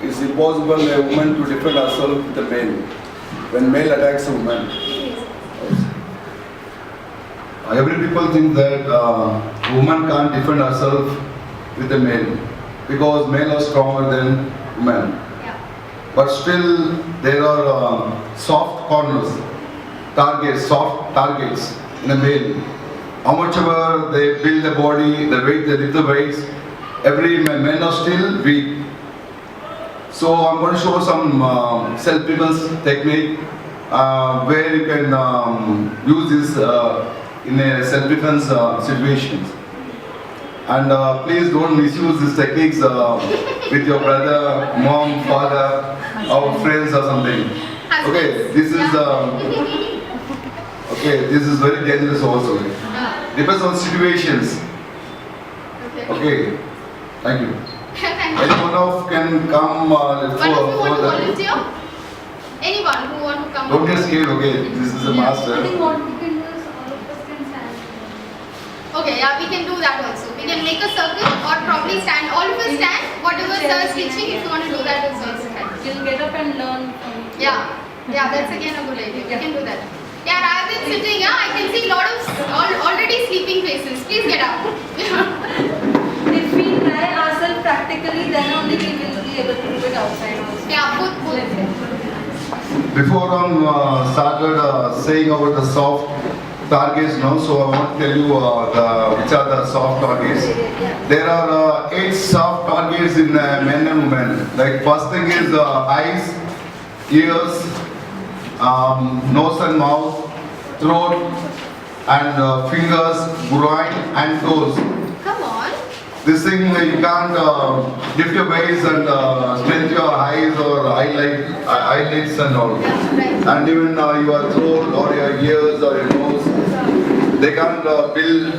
it's impossible a woman to defend herself with a male. When male attacks a woman. Every people think that woman can't defend herself with a male because male are stronger than women. Yeah. But still there are soft corners, soft targets in a male. How much ever they build the body, the weight, they lift the weights, every men are still weak. So I'm going to show some self-defense technique where you can use this in a self-defense situations. And please don't misuse these techniques with your brother, mom, father, or friends or something. Okay, this is this is very dangerous also. Depends on situations. Okay, thank you. Anyone of can come One of you want to further. volunteer? Anyone who want to come? Don't get scared, okay? This is a master. I think what we can do is all of us can stand. Okay, yeah, we can do that also. We can make a circle or probably stand. All of us stand. Whatever sir is teaching, if you want to do that also. You'll get up and learn from it. Yeah, that's again a good idea. We can do that. Yeah, rather than sitting, I can see a lot of already sleeping faces. Please get up. If we try ourselves practically, then only we will be able to do it outside also. Yeah, both. Before I started saying about the soft targets now, so I want to tell you which are the soft targets. There are 8 soft targets in men and women. Like first thing is eyes, ears, nose and mouth, throat, and fingers, groin and toes. Come on. This thing you can't lift your face and strengthen your eyes or eyelids and all. Yeah, right. And even your throat or your ears or your nose, they can't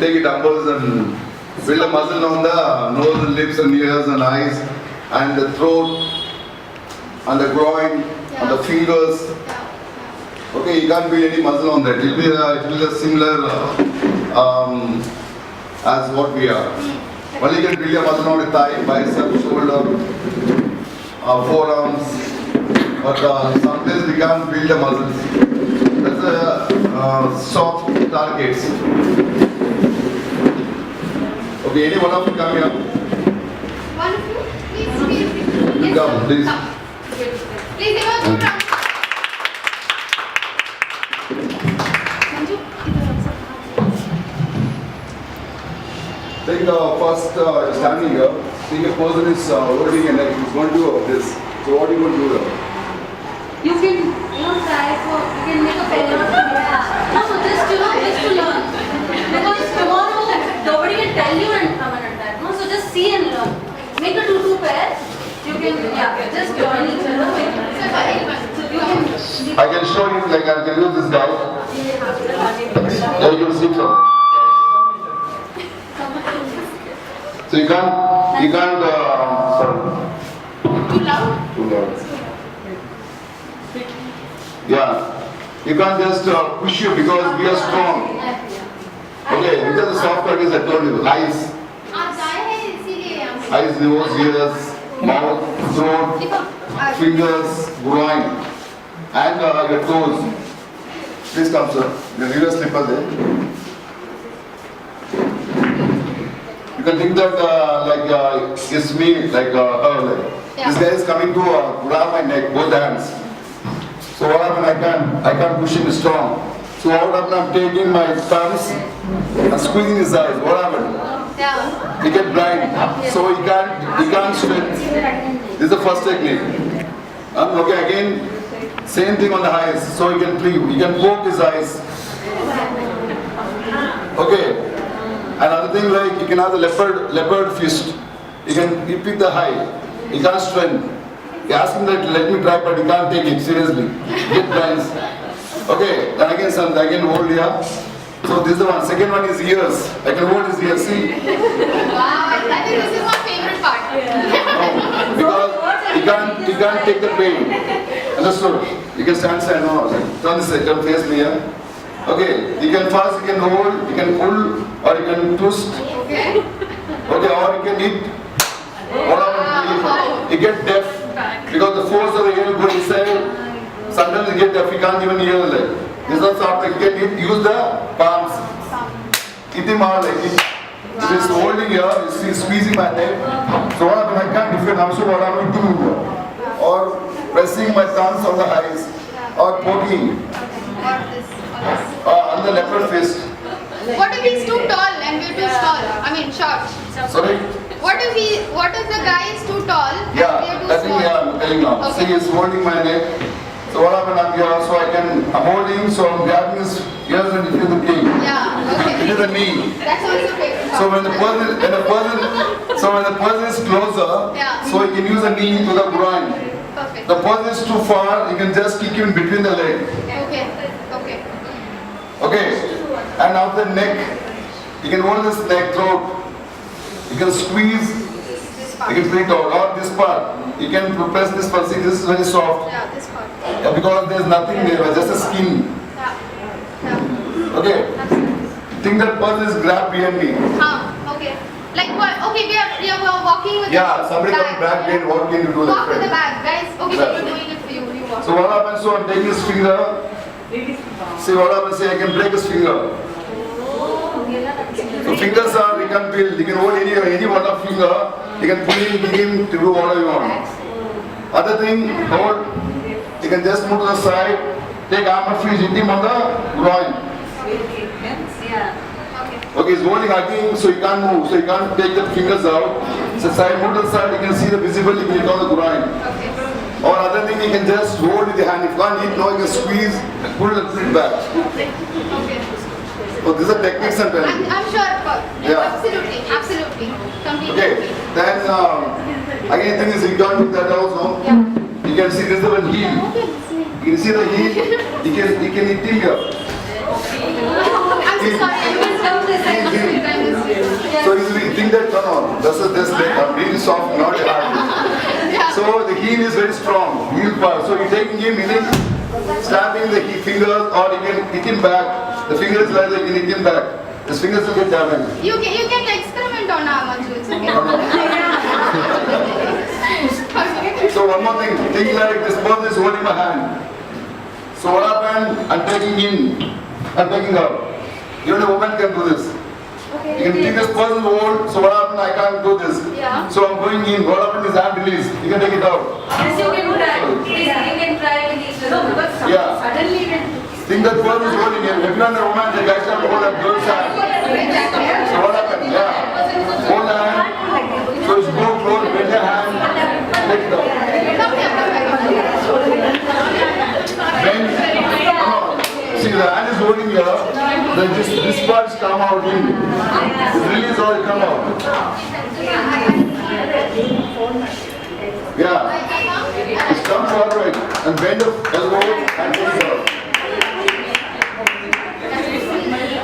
take dumbbells and build a muscle on the nose and lips and ears and eyes and the throat and the groin and the fingers. Okay, you can't build any muscle on that. It will be similar as what we are. Only you can build a muscle on the thigh, bicep, shoulder, forearms, but sometimes we can't build the muscles. That's a soft targets. Okay, any one of you come here? One of you, please. You come, please. Come. Please give us 2 rounds. Take the first standing here. Take a person is holding a neck. He's going to do this. So what are you going to do here? You can, try for, you can make a pen. No, just to learn. Because tomorrow, nobody can tell you and come and attack. No, so just see and learn. Make a 2-2 pair. You can, just join each other. You can. I can show you, like I can use this guy. There you can see from. So you can't, sorry. Too loud? Too loud. Yeah. You can't just push you because we are strong. Okay, these are the soft targets I told you. Eyes, eyes, nose, ears, mouth, throat, fingers, groin, and your toes. Please come, sir. The reverse slipper there. You can think that it's me, like her. This guy is coming to grab my neck, both hands. So what happened? I can't push him strong. So what happened? I'm taking my thumbs and squeezing his eyes. What happened? Yeah. He get blind. So he can't swim. This is the first technique. Okay, again, same thing on the eyes. So he can poke his eyes. Okay. Another thing, like you can have the leopard fist. You pick the high. You can't strength. You ask him that let me try, but he can't take it seriously. Get blinds. Okay. Then again hold here. So this is the one. Second one is ears. I can hold his ears. See. Wow, I think this is my favorite part. No, because he can't take the pain. Understood? You can stand no. Turn this side. Turn face me here. Okay. You can fast. You can hold. You can pull, or you can twist. Okay. Okay. Or you can hit. Whatever. You get deaf. because the force of the air go inside. Sometimes you get deaf, you can't even hear the leg. This is not soft leg. You can use the palms. It is more like it. It is holding here, it's squeezing my neck. So what happens, I can't defend, I'm so what I'm doing. Or pressing my thumbs on the eyes. Or poking Or this. on the left fist. What if he's too tall and we're too tall? I mean, short. Sorry? What if the guy is too tall and Yeah, we are too I think small? yeah, I'm telling now. Okay. See, he's holding my neck. So what happened, I'm here, so I'm holding, so I'm grabbing his ears and it is the king. Yeah, It is okay. the knee. That's also favorite. So when the person is closer, Yeah. so he can use the knee to the groin. Perfect. The person is too far, you can just kick him between the leg. Okay. Okay. Okay. And now the neck, you can hold this neck throat. You can squeeze, This you part. can bring it out, or this part. You can press this part, see this is very soft. Yeah, this part. Yeah, because there's nothing there, just a skin. Yeah. Yeah. Okay. Absolutely. Think that person is grabbed behind me. Okay. Like what? Okay, we are walking with Yeah, the somebody bag. comes back and what can you do Walk with the that? bag, guys. Okay, Yeah. we're doing it for you. You walk. So what happens, so I'm taking his finger. See what happens, say I can break his finger. So fingers are, you can build, you can hold any one of finger, you can pull him, kick him to do whatever you want. Other thing, hold, you can just move to the side, take arm of fish, hit him on the groin. Okay, he's holding again, so you can't move, so you can't take the fingers out. So side, move to the side, you can see the visible, you can hit on the groin. Okay. Or other thing, you can just hold with the hand. If you can't hit, now you can squeeze and pull it back. Okay. So these are techniques and telling. I'm sure about Yeah. Absolutely. Absolutely. Completely. Okay, then again thing is you can't do that also. Yeah. You can see this is one heel. Okay. You can see the heel. You can hit here. I'm so sorry. I missed out this. I missed it. So you think that no, this is this leg. I'm really soft, not hard. Yeah. So the heel is very strong. Heel part. So you taking him, hitting, slapping the fingers, or you can hit him back. The fingers like that, you can hit him back. His fingers will get damaged. You can experiment on our Manju. It's okay. Okay. So one more thing, think like this person is holding my hand. So what happened? I'm taking in, I'm taking out. Even a woman can do this. You can take this person hold, so what happened? I can't do this. Yeah. So I'm going in, what happened is hand release. You can take it out. Yes, you can try. Please, you can try with each other. Yeah. Suddenly, Think that person is holding him. If you're a woman, the guy can't hold a girl's hand. So what happened? Yeah. Hold the hand. So it's go close, bend your hand, take it out. Come here. Bend. See, the hand is holding here. Then this part is come out in. This release all come out. Yeah. Just come forward and bend the elbow and take it out.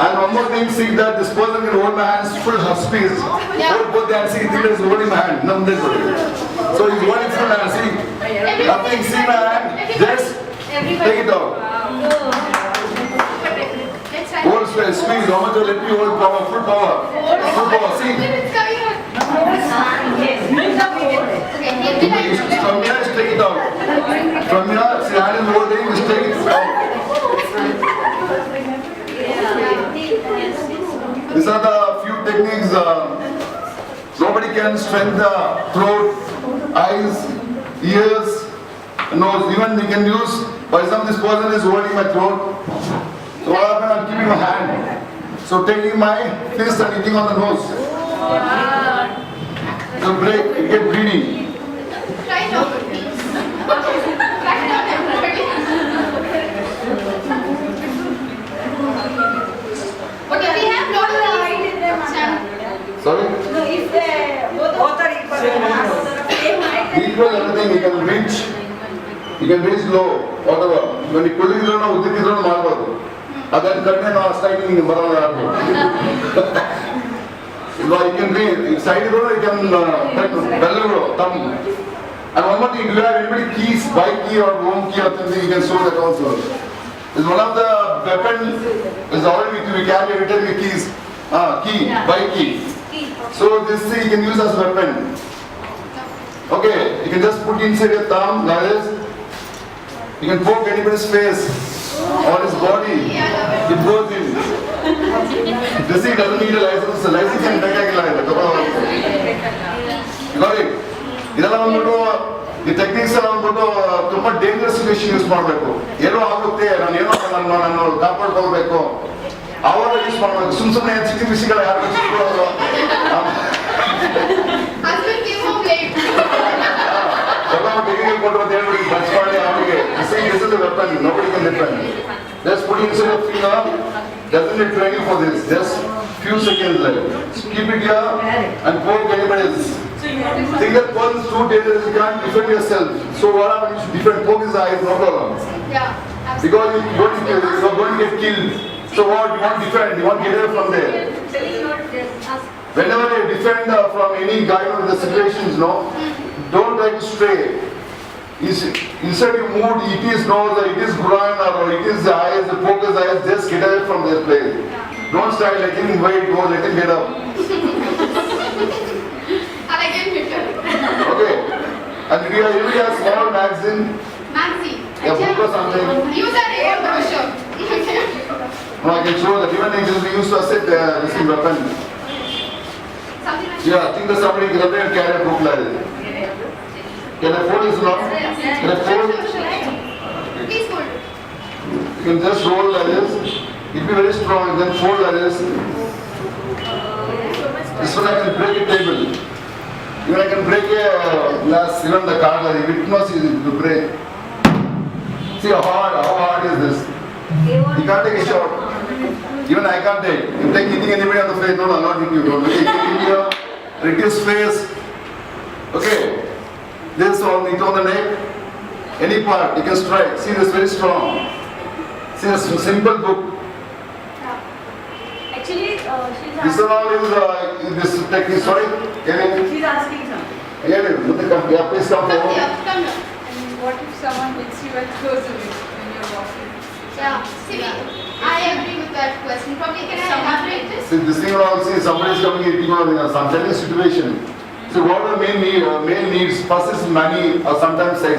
And one more thing, see that this person can hold my hands full of space. Hold both the hands, see, this is holding my hand. No, this way. So he's holding full hand, see. Nothing, see my hand. Just take it out. Let's try. Hold space, squeeze. How much? Let me hold power, full power. Full power, see. It's coming out. Okay, he'll be like From here, just take it out. From here, see, hand is holding, just take it out. These are the few techniques. Nobody can strengthen the throat, eyes, ears, nose. Even we can use, for example, this person is holding my throat. So what happened? I'm keeping my hand. So taking my fist and hitting on the nose. So break, you get bleeding. try it out, please. Try it out, everybody. Okay, we have lot of stand. Sorry? No, if they both are equal, Equal everything, you can reach. You can reach low, whatever. When you pull it down, udikidro ಮಾಡಬಹುದು. ಅದನ್ನ ಕಡಿಮೆ ನಾವು striking ಬರೋಣ ಯಾರು. You can reach side go, you can bellow, thumb. And one more thing, do you have anybody keys, bike key or home key or something, you can show that also. It's one of the weapon is already we carry every time the keys. Key, bike key. So this thing you can use as weapon. Okay, you can just put inside your thumb like this. You can poke anybody's face or his body. It goes in. Dressing doesn't need a license. The license can take a line. Got it? ಇದೆಲ್ಲ ಬಂದ್ಬಿಟ್ಟು ಈ techniques ಎಲ್ಲ ಬಂದ್ಬಿಟ್ಟು ತುಂಬಾ dangerous situation use ಮಾಡಬೇಕು. ಏನೋ ಆಗುತ್ತೆ, ನಾನು ಏನೋ ನಾನು ಕಾಪಾಡ್ಕೊಳ್ಬೇಕು, ಅವಾಗ ಯೂಸ್ ಮಾಡಬೇಕು. ಸುಮ್ಮನೆ ಚಿಕ್ಕ ವಿಷಯಗಳ ಯಾರು ಚಿಕ್ಕವರು Husband came home late. Degree ಕೊಟ್ಟರು ಅಂತ ಹೇಳ್ಬಿಟ್ಟು ಬಸ್ ಮಾಡಿ ಅವನಿಗೆ this is the weapon, nobody can defend. Just put inside your finger. Doesn't need training for this. Just few seconds like. Keep it here and poke anybody else. Think that person is too dangerous, you can't defend yourself. So what happens? You should defend, poke his eyes, no problem. Yeah. Because you're going to get killed. So what? You want to defend, you want to get away from there. Whenever you defend from any guy in the situations, no, don't try to stray. Instead you move, it is nose, or it is groin, or it is eyes, poke his eyes, just get away from their place. Don't start letting him wait, go, let him get up. And again hit her. Okay. And we are using a small magazine, Nancy. a book or something. Use that air brochure. No, I can show that even if we used to accept this weapon. Something like Yeah, I think that somebody can carry a book like this. Can I fold this now? Can I fold? Please hold it. You can just roll like this. It will be very strong. You can fold like this. This one I can break a table. Even I can break a glass. Even the card like it must easy to break. See how hard is this? You can't take a shot. Even I can't take. You take hitting anybody on the face. No, I'm not hitting you. Don't hit here. Reduce face. Okay. This on it on the neck. Any part you can strike. See this very strong. See this simple book. Actually, she's This one all is this technique. Sorry. She's asking something. Yeah, please come Come forward. here. Come here. What if someone hits you at close range when you're walking? Yeah. See, I agree with that question. Probably can I elaborate this? See this thing all. See somebody is coming hitting on some telling situation. So what the main needs? First is money or sometimes sex.